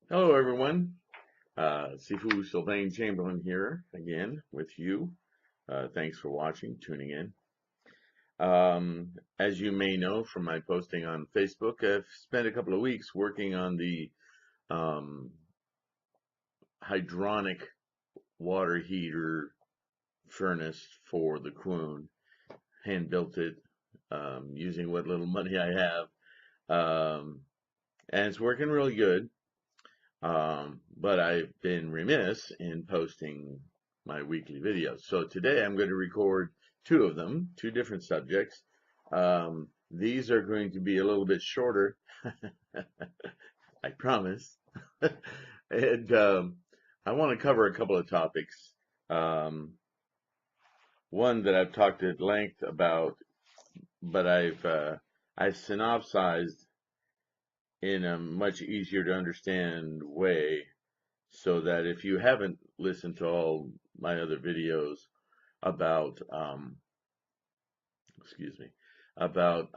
Hello, everyone. Sifu Sylvain Chamberlain here again with you. Thanks for watching, tuning in. As you may know from my posting on Facebook, I've spent a couple of weeks working on the um, hydronic water heater furnace for the Quoon. Hand built it using what little money I have, and it's working really good. But I've been remiss in posting my weekly videos. So today I'm going to record two of them, two different subjects. These are going to be a little bit shorter, I promise. And I want to cover a couple of topics. Um, One that I've talked at length about, but I've synopsized in a much easier to understand way, so that if you haven't listened to all my other videos about, excuse me, about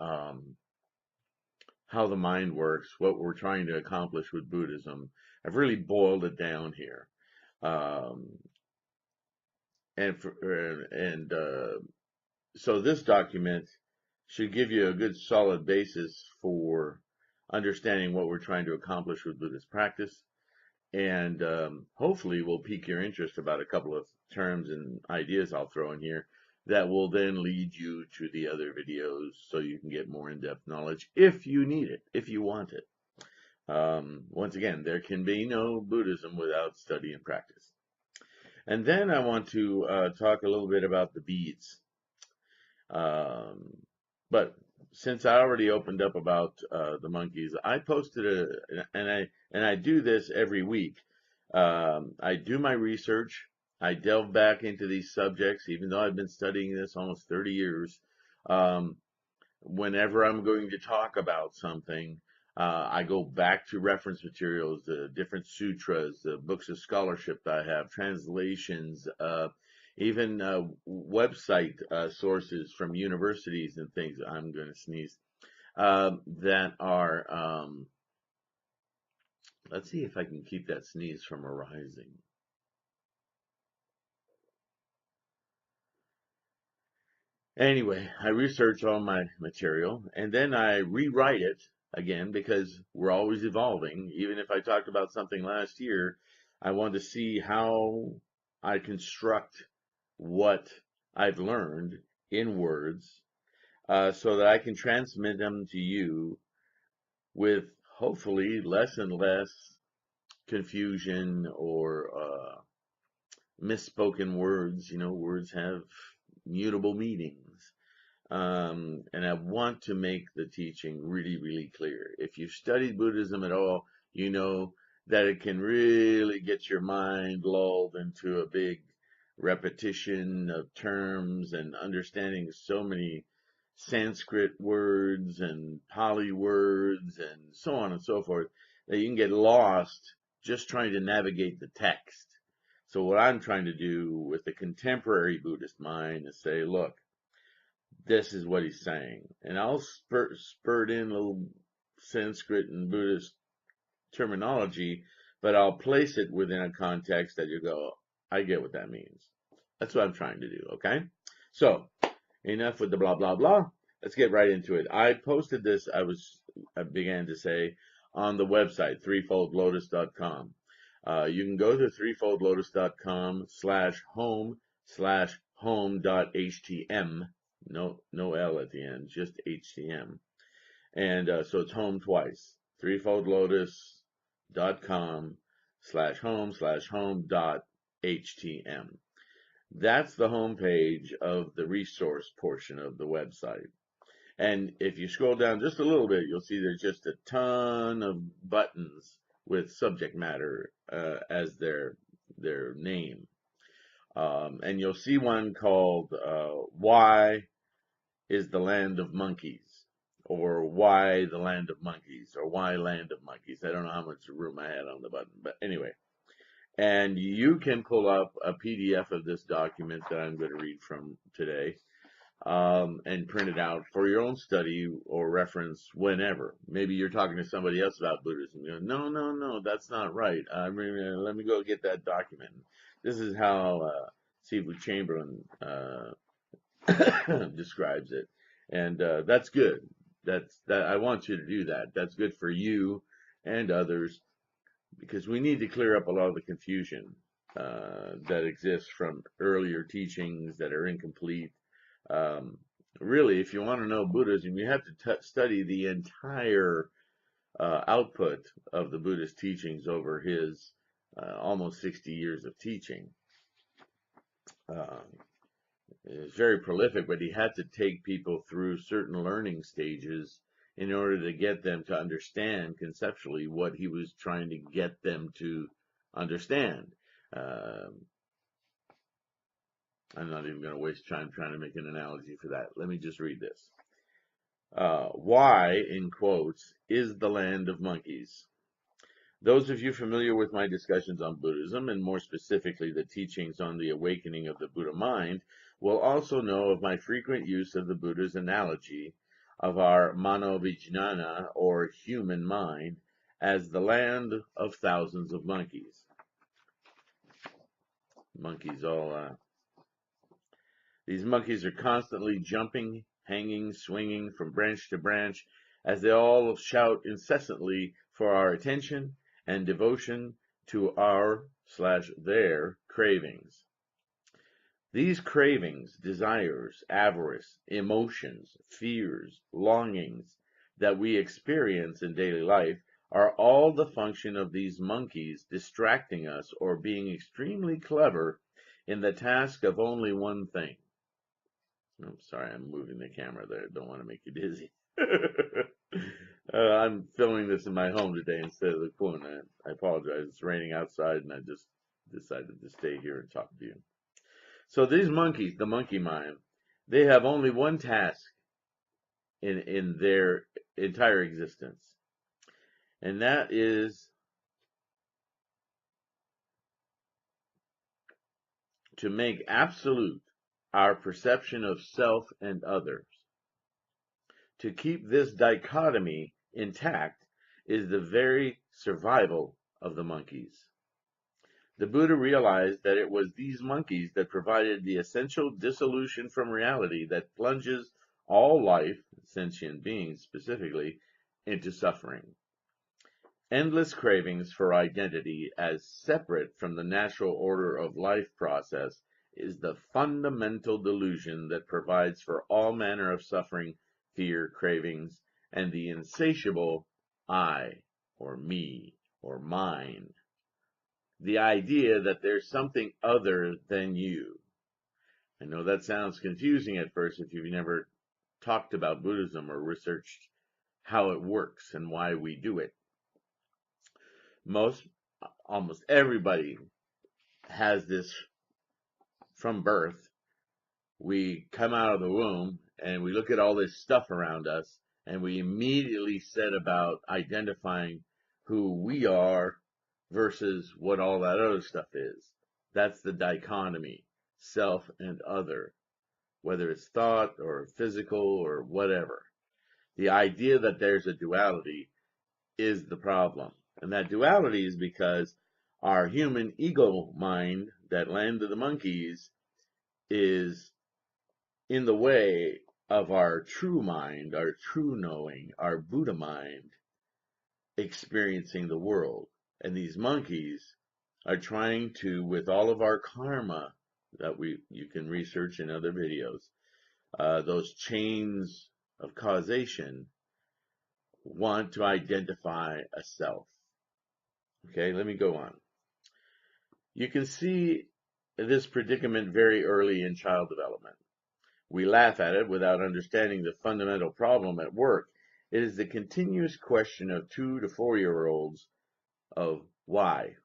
how the mind works, what we're trying to accomplish with Buddhism, I've really boiled it down here. Um, and so this document should give you a good solid basis for understanding what we're trying to accomplish with Buddhist practice. And hopefully will pique your interest about a couple of terms and ideas I'll throw in here that will then lead you to the other videos so you can get more in-depth knowledge if you need it, if you want it. Once again, there can be no Buddhism without study and practice. And then I want to talk a little bit about the beads. Um, but since I already opened up about the monkeys, I posted and I do this every week. I do my research. I delve back into these subjects, even though I've been studying this almost 30 years. Um, Whenever I'm going to talk about something, I go back to reference materials, the different sutras, the books of scholarship that I have, translations, even website sources from universities and things. I'm going to sneeze. That are, let's see if I can keep that sneeze from arising. Anyway, I research all my material and then I rewrite it again because we're always evolving. Even if I talked about something last year, I want to see how I construct what I've learned in words so that I can transmit them to you with hopefully less and less confusion or misspoken words. You know, words have mutable meanings. And I want to make the teaching really, really clear. If you've studied Buddhism at all, you know that it can really get your mind lulled into a big repetition of terms and understanding so many Sanskrit words and Pali words and so on and so forth that you can get lost just trying to navigate the text. So what I'm trying to do with the contemporary Buddhist mind is say, look, this is what he's saying. And I'll spurt in a little Sanskrit and Buddhist terminology, but I'll place it within a context that you go, I get what that means. That's what I'm trying to do, okay? So, enough with the blah, blah, blah. Let's get right into it. I posted this, I began to say, on the website, threefoldlotus.com. You can go to threefoldlotus.com/home/home.htm. No L at the end, just HTM. And so it's home twice. threefoldlotus.com/home/home.htm. That's the home page of the resource portion of the website. And if you scroll down just a little bit, you'll see there's just a ton of buttons with subject matter as their name. And you'll see one called Why is the Land of Monkeys? Or Why the Land of Monkeys? Or Why Land of Monkeys? I don't know how much room I had on the button, but anyway. And you can pull up a PDF of this document that I'm going to read from today. and print it out for your own study or reference whenever. Maybe you're talking to somebody else about Buddhism. You go, no, that's not right. I mean, let me go get that document. This is how Sifu Chamberlain describes it, and that's good. That I want you to do that. That's good for you and others, because we need to clear up a lot of the confusion that exists from earlier teachings that are incomplete. Um, Really, if you want to know Buddhism, you have to study the entire output of the Buddhist teachings over his almost 60 years of teaching. Uh, is very prolific, but he had to take people through certain learning stages in order to get them to understand conceptually what he was trying to get them to understand. I'm not even going to waste time trying to make an analogy for that. Let me just read this. Why, in quotes, is the land of monkeys? Those of you familiar with my discussions on Buddhism, and more specifically the teachings on the awakening of the Buddha mind, will also know of my frequent use of the Buddha's analogy of our manovijnana, or human mind, as the land of thousands of monkeys. These monkeys are constantly jumping, hanging, swinging from branch to branch, as they all shout incessantly for our attention and devotion to our/their cravings. These cravings, desires, avarice, emotions, fears, longings that we experience in daily life are all the function of these monkeys distracting us or being extremely clever in the task of only one thing. I'm sorry, I'm moving the camera there. Don't want to make you dizzy. I'm filming this in my home today instead of the Kun. I apologize. It's raining outside, and I just decided to stay here and talk to you. So these monkeys, the monkey mind, they have only one task in their entire existence, and that is to make absolute our perception of self and others. To keep this dichotomy intact is the very survival of the monkeys. The Buddha realized that it was these monkeys that provided the essential dissolution from reality that plunges all life, sentient beings specifically, into suffering. Endless cravings for identity as separate from the natural order of life process is the fundamental delusion that provides for all manner of suffering, fear, cravings, and the insatiable I, or me, or mine. The idea that there's something other than you. I know that sounds confusing at first if you've never talked about Buddhism or researched how it works and why we do it. Almost everybody has this from birth. We come out of the womb and we look at all this stuff around us and we immediately set about identifying who we are versus what all that other stuff is. That's the dichotomy, self and other, whether it's thought or physical or whatever. The idea that there's a duality is the problem. And that duality is because our human ego mind, that land of the monkeys, is in the way of our true mind, our true knowing, our Buddha mind, experiencing the world. And these monkeys are trying to, with all of our karma that you can research in other videos, those chains of causation, want to identify a self. Okay, let me go on. You can see this predicament very early in child development. We laugh at it without understanding the fundamental problem at work. It is the continuous question of 2 to 4-year-olds of why.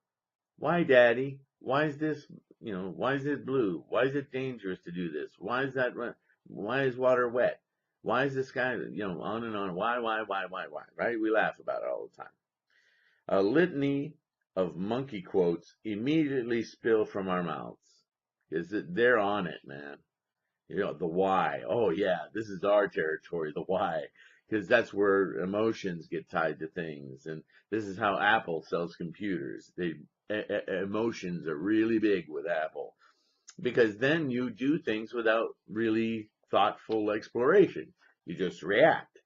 Why, Daddy? Why is this, why is it blue? Why is it dangerous to do this? Why is that, why is water wet? Why is the sky, on and on. Why, right? We laugh about it all the time. A litany of monkey quotes immediately spill from our mouths. Is that they're on it, man. The why. Oh yeah, this is our territory, the why. Because that's where emotions get tied to things. And this is how Apple sells computers. Emotions are really big with Apple. Because then you do things without really thoughtful exploration. You just react.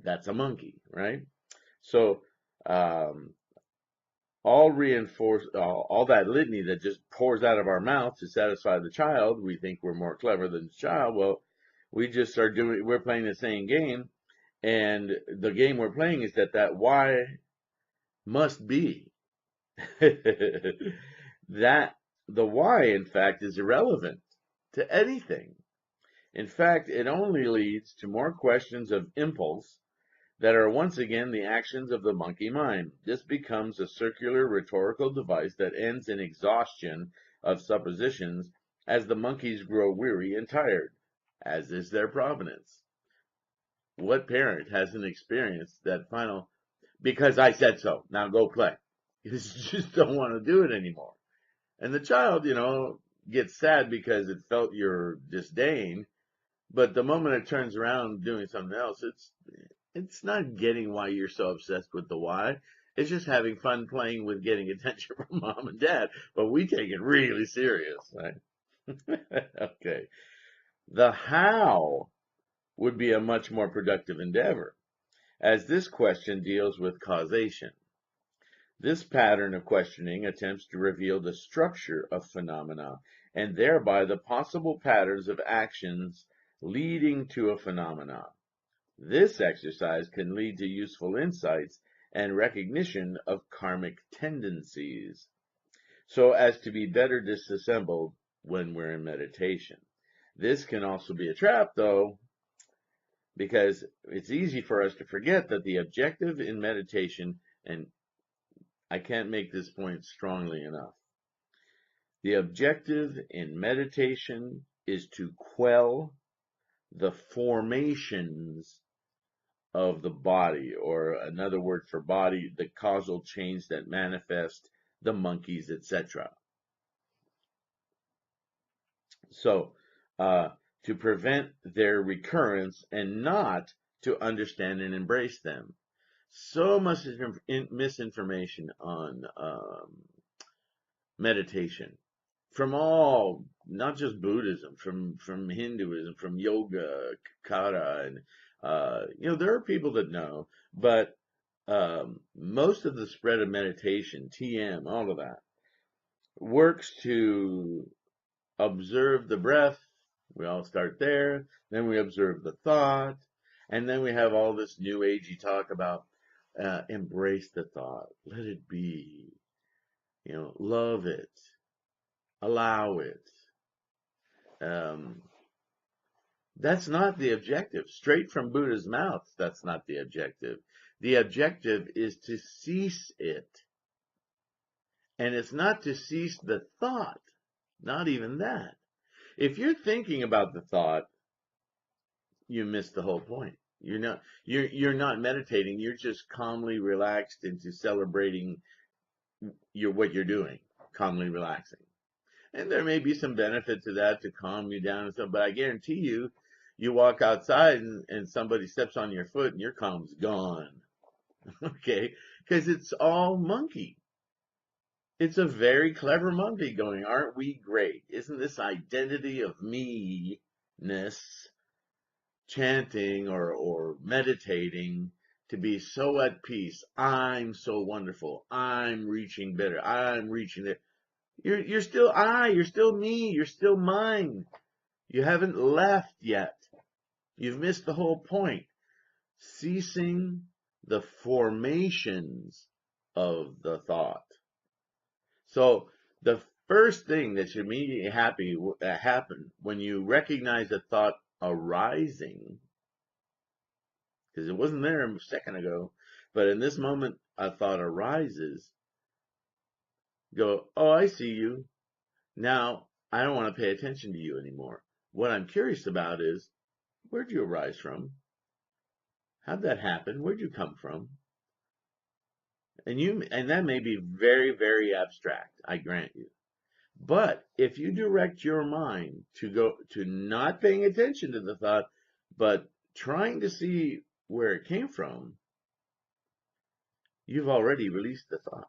That's a monkey, right? So, um, all that litany that just pours out of our mouth to satisfy the child. We think we're more clever than the child. Well, we're playing the same game, and the game we're playing is that why must be. That the why, in fact, is irrelevant to anything. In fact, it only leads to more questions of impulse that are once again the actions of the monkey mind. This becomes a circular rhetorical device that ends in exhaustion of suppositions as the monkeys grow weary and tired, as is their provenance. What parent hasn't experienced that final, because I said so, now go play? You just don't want to do it anymore. And the child, gets sad because it felt your disdain, but the moment it turns around doing something else, it's not getting why you're so obsessed with the why. It's just having fun playing with getting attention from mom and dad. But we take it really serious, right? Okay. The how would be a much more productive endeavor, as this question deals with causation. This pattern of questioning attempts to reveal the structure of phenomena and thereby the possible patterns of actions leading to a phenomenon. This exercise can lead to useful insights and recognition of karmic tendencies, so as to be better disassembled when we're in meditation. This can also be a trap, though, because it's easy for us to forget that the objective in meditation, and I can't make this point strongly enough, the objective in meditation is to quell the formations of the body, or another word for body, the causal chains that manifest the monkeys, etc. So, to prevent their recurrence and not to understand and embrace them. So much misinformation on meditation from all, not just Buddhism, from Hinduism, from yoga, kata, and there are people that know, but most of the spread of meditation, TM, all of that, works to observe the breath. We all start there. Then we observe the thought. And then we have all this new agey talk about embrace the thought. Let it be. Love it. Allow it. Um, that's not the objective. Straight from Buddha's mouth, that's not the objective. The objective is to cease it. And it's not to cease the thought. Not even that. If you're thinking about the thought, you miss the whole point. You're not meditating. You're just calmly relaxed into celebrating what you're doing, calmly relaxing. And there may be some benefit to that to calm you down and stuff, but I guarantee you, you walk outside and somebody steps on your foot and your calm's gone. Okay? Because it's all monkey. It's a very clever monkey going, aren't we great? Isn't this identity of me-ness chanting or meditating to be so at peace? I'm so wonderful. I'm reaching better. I'm reaching it. You're still you're still me, you're still mine. You haven't left yet. You've missed the whole point. Ceasing the formations of the thought. So the first thing that should immediately happen when you recognize a thought arising, because it wasn't there a second ago, but in this moment a thought arises, go, oh, I see you. Now I don't want to pay attention to you anymore. What I'm curious about is, where'd you arise from? How'd that happen? Where'd you come from? And that may be very, very abstract, I grant you. But if you direct your mind to go to not paying attention to the thought, but trying to see where it came from, you've already released the thought.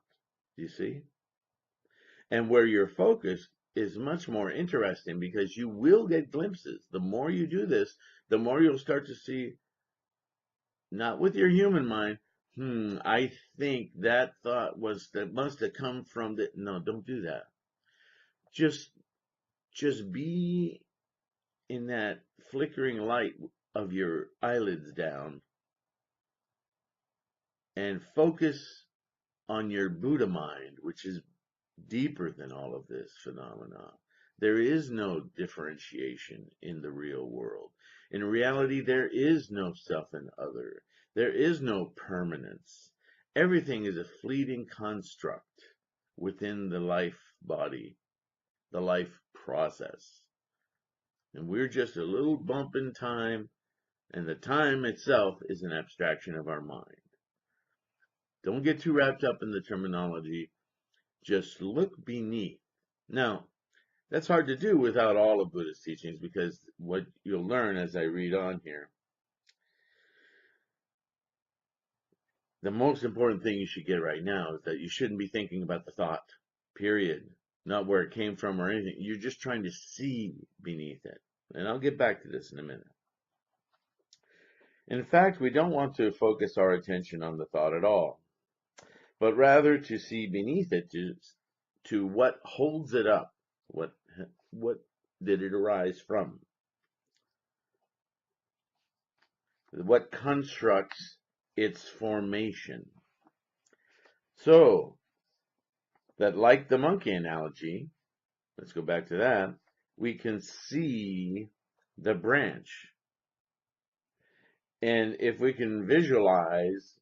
You see? And where you're focused is much more interesting because you will get glimpses. The more you do this, the more you'll start to see, not with your human mind, I think that thought must have come from the, no, don't do that. Just, just be in that flickering light of your eyelids down and focus on your Buddha mind, which is deeper than all of this phenomena. There is no differentiation in the real world. In reality, there is no self and other. There is no permanence. Everything is a fleeting construct within the life body, the life process. And we're just a little bump in time, and the time itself is an abstraction of our mind. Don't get too wrapped up in the terminology. Just look beneath. Now, that's hard to do without all of Buddha's teachings, because what you'll learn as I read on here, the most important thing you should get right now is that you shouldn't be thinking about the thought, period. Not where it came from or anything. You're just trying to see beneath it. And I'll get back to this in a minute. In fact, we don't want to focus our attention on the thought at all, but rather to see beneath it, to what holds it up. What did it arise from? What constructs its formation? So that, like the monkey analogy, let's go back to that, we can see the branch. And if we can visualize,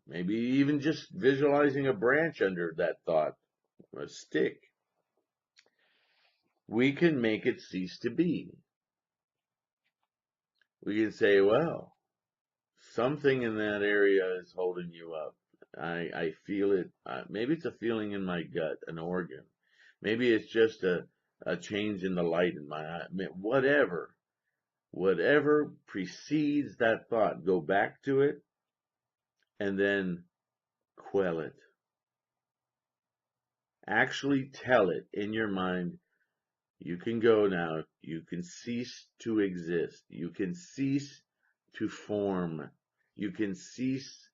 maybe even just visualizing a branch under that thought, a stick, we can make it cease to be. We can say, well, something in that area is holding you up. I feel it. Maybe it's a feeling in my gut, an organ. Maybe it's just a change in the light in my eye. Whatever. Whatever precedes that thought, go back to it and then quell it. Actually tell it in your mind, you can go now. You can cease to exist. You can cease to form. You can cease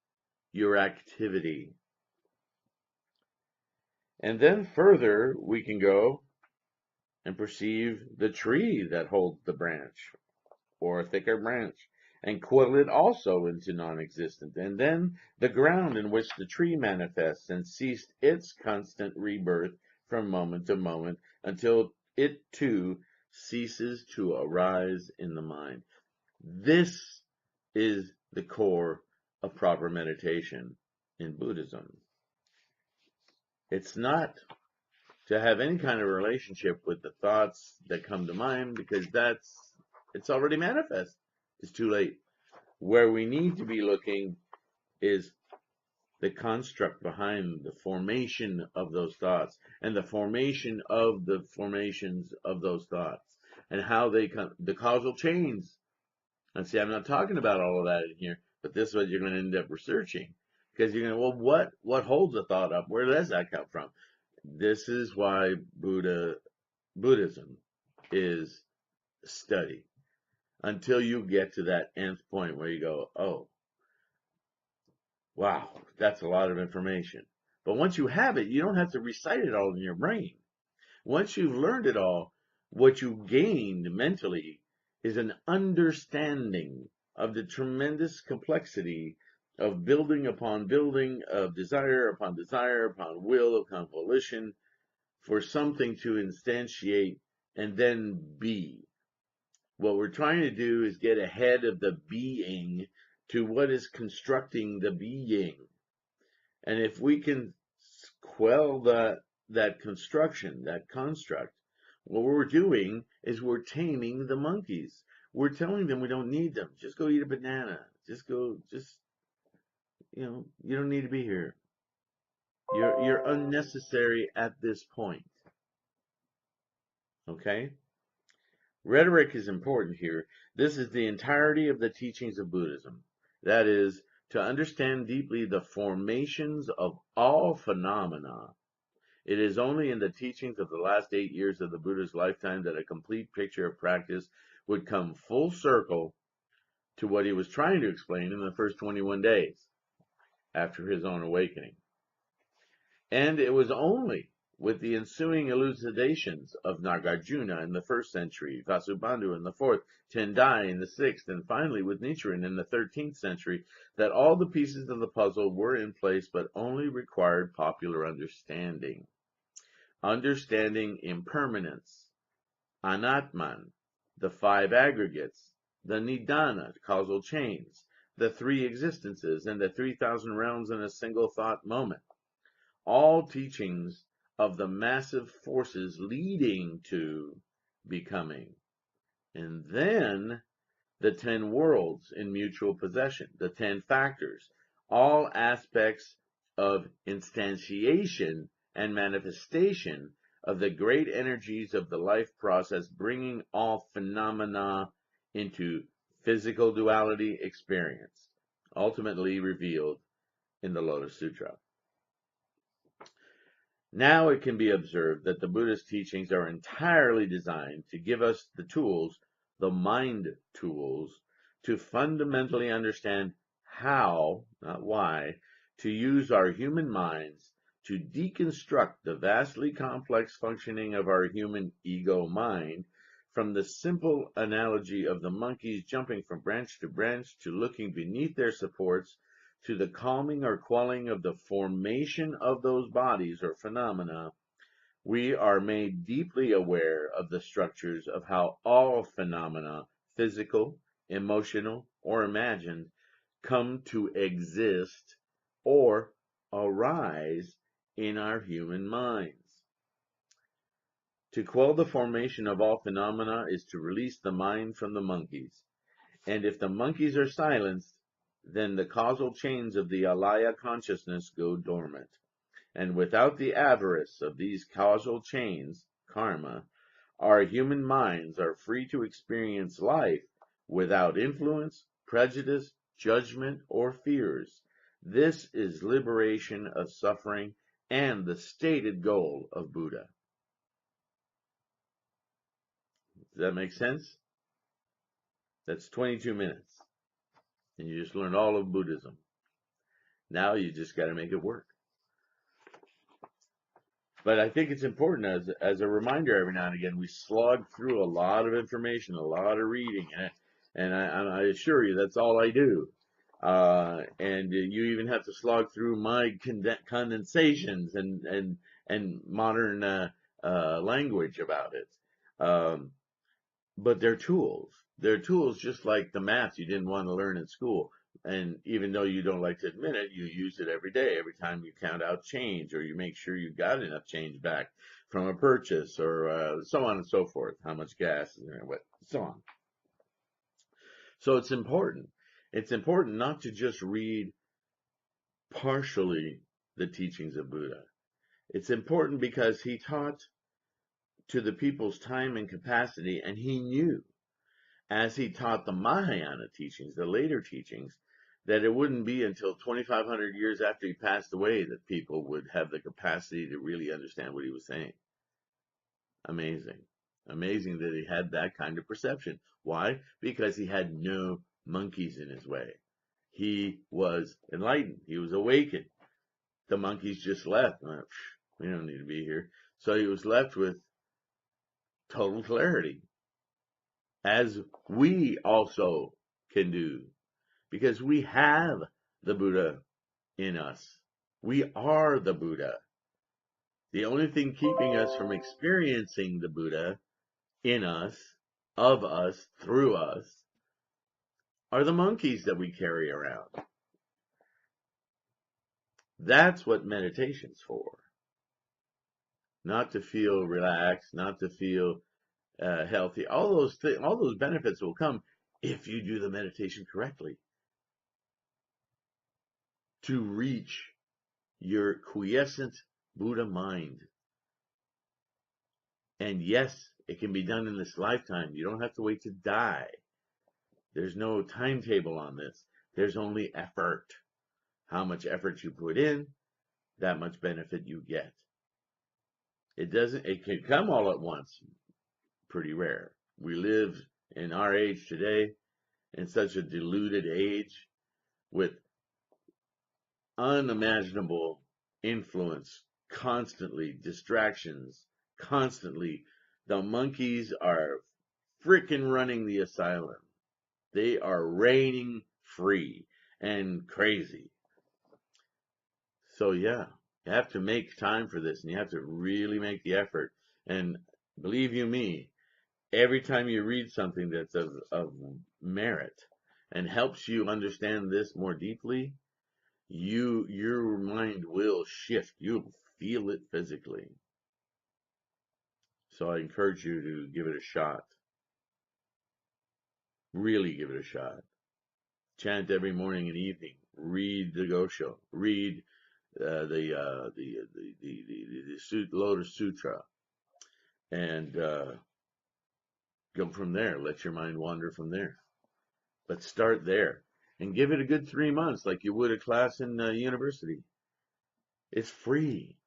your activity. And then further, we can go and perceive the tree that holds the branch, or a thicker branch, and quill it also into non-existent. And then the ground in which the tree manifests and ceased its constant rebirth from moment to moment until it too ceases to arise in the mind. This is the core of proper meditation in Buddhism. It's not to have any kind of relationship with the thoughts that come to mind, because it's already manifest. It's too late. Where we need to be looking is the construct behind the formation of those thoughts and the formation of the formations of those thoughts and how they come, the causal chains. And see, I'm not talking about all of that in here, but this is what you're going to end up researching, because you're going to, well, what holds a thought up? Where does that come from? This is why Buddhism is study, until you get to that nth point where you go, oh, wow, that's a lot of information. But once you have it, you don't have to recite it all in your brain. Once you've learned it all, what you gained mentally is an understanding of the tremendous complexity of building upon building, of desire upon desire, upon will, upon volition, for something to instantiate and then be. What we're trying to do is get ahead of the being to what is constructing the being. And if we can quell that construction, that construct, what we're doing is we're taming the monkeys. We're telling them we don't need them. Just go eat a banana. You don't need to be here. You're unnecessary at this point. Okay? Rhetoric is important here. This is the entirety of the teachings of Buddhism. That is, to understand deeply the formations of all phenomena. It is only in the teachings of the last 8 years of the Buddha's lifetime that a complete picture of practice would come full circle to what he was trying to explain in the first 21 days after his own awakening. And it was only with the ensuing elucidations of Nagarjuna in the 1st century, Vasubandhu in the 4th, Tendai in the 6th, and finally with Nichiren in the 13th century, that all the pieces of the puzzle were in place but only required popular understanding. Understanding impermanence, Anatman, the 5 aggregates, the Nidana, causal chains, the 3 existences, and the 3,000 realms in a single thought moment. All teachings of the massive forces leading to becoming. And then the 10 worlds in mutual possession, the 10 factors, all aspects of instantiation and manifestation of the great energies of the life process, bringing all phenomena into physical duality experience, ultimately revealed in the Lotus Sutra. Now it can be observed that the Buddhist teachings are entirely designed to give us the tools, the mind tools, to fundamentally understand how, not why, to use our human minds to deconstruct the vastly complex functioning of our human ego mind from the simple analogy of the monkeys jumping from branch to branch to looking beneath their supports to the calming or quelling of the formation of those bodies or phenomena. We are made deeply aware of the structures of how all phenomena, physical, emotional, or imagined, come to exist or arise in our human minds. To quell the formation of all phenomena is to release the mind from the monkeys. And if the monkeys are silenced, then the causal chains of the alaya consciousness go dormant. And without the avarice of these causal chains, karma, our human minds are free to experience life without influence, prejudice, judgment, or fears. This is liberation of suffering and the stated goal of Buddha. Does that make sense? That's 22 minutes. And you just learned all of Buddhism. Now you just got to make it work. But I think it's important as a reminder every now and again, we slog through a lot of information, a lot of reading, and I assure you that's all I do. And you even have to slog through my condensations and modern language about it. But they're tools. They're tools just like the math you didn't want to learn in school. And even though you don't like to admit it, you use it every day. Every time you count out change or you make sure you got enough change back from a purchase or so on and so forth. How much gas is there, what, so on. So it's important. It's important not to just read partially the teachings of Buddha. It's important because he taught to the people's time and capacity, and he knew as he taught the Mahayana teachings, the later teachings, that it wouldn't be until 2,500 years after he passed away that people would have the capacity to really understand what he was saying. Amazing. Amazing that he had that kind of perception. Why? Because he had no monkeys in his way. He was enlightened. He was awakened. The monkeys just left. We don't need to be here. So he was left with total clarity, as we also can do, because we have the Buddha in us. We are the Buddha. The only thing keeping us from experiencing the Buddha in us, of us, through us, are the monkeys that we carry around. That's what meditation's for. Not to feel relaxed, not to feel healthy. All those benefits will come if you do the meditation correctly. To reach your quiescent Buddha mind. And yes, It can be done in this lifetime. You don't have to wait to die. There's no timetable on this. There's only effort. How much effort you put in, that much benefit you get. It can come all at once. Pretty rare. We live in our age today in such a deluded age with unimaginable influence, constantly distractions, constantly. The monkeys are freaking running the asylum. They are reigning free and crazy. So yeah, you have to make time for this, and you have to really make the effort. And believe you me, every time you read something that's of merit and helps you understand this more deeply, your mind will shift. You'll feel it physically. So I encourage you to give it a shot. Really give it a shot. Chant every morning and evening. Read the Gosho. Read the Lotus Sutra, and go from there. Let your mind wander from there. But start there and give it a good 3 months, like you would a class in university. It's free.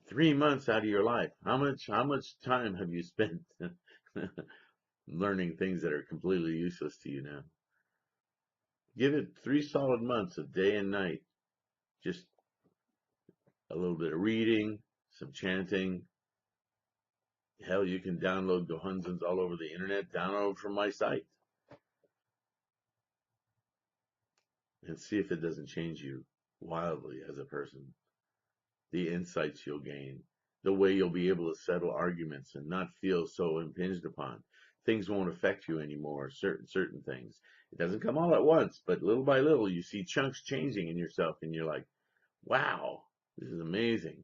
3 months out of your life. How much time have you spent learning things that are completely useless to you now? Give it 3 solid months of day and night. Just a little bit of reading, some chanting. Hell, you can download Gohonzons all over the internet. Download from my site. And see if it doesn't change you wildly as a person. The insights you'll gain. The way you'll be able to settle arguments and not feel so impinged upon. Things won't affect you anymore, certain things. It doesn't come all at once, but little by little you see chunks changing in yourself and you're like, wow, this is amazing.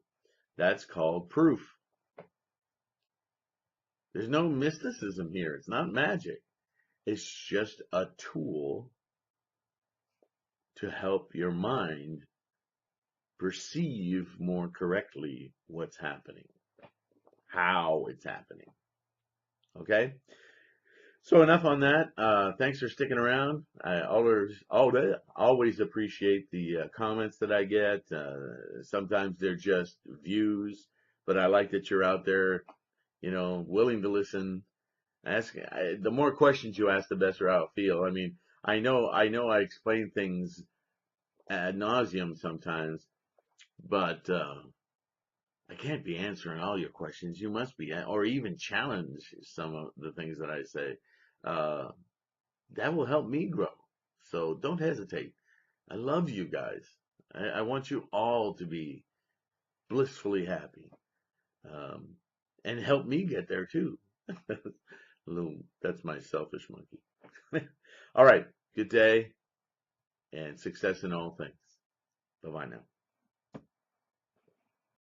That's called proof. There's no mysticism here. It's not magic. It's just a tool to help your mind perceive more correctly what's happening, how it's happening. Okay? So enough on that. Thanks for sticking around. I always appreciate the comments that I get. Sometimes they're just views, but I like that you're out there, willing to listen. The more questions you ask, the better I'll feel. I mean, I know I explain things ad nauseum sometimes, but I can't be answering all your questions. You must be, or even challenge some of the things that I say. That will help me grow. So don't hesitate. I love you guys. I want you all to be blissfully happy, and help me get there too. That's my selfish monkey. All right. Good day and success in all things. Bye-bye now.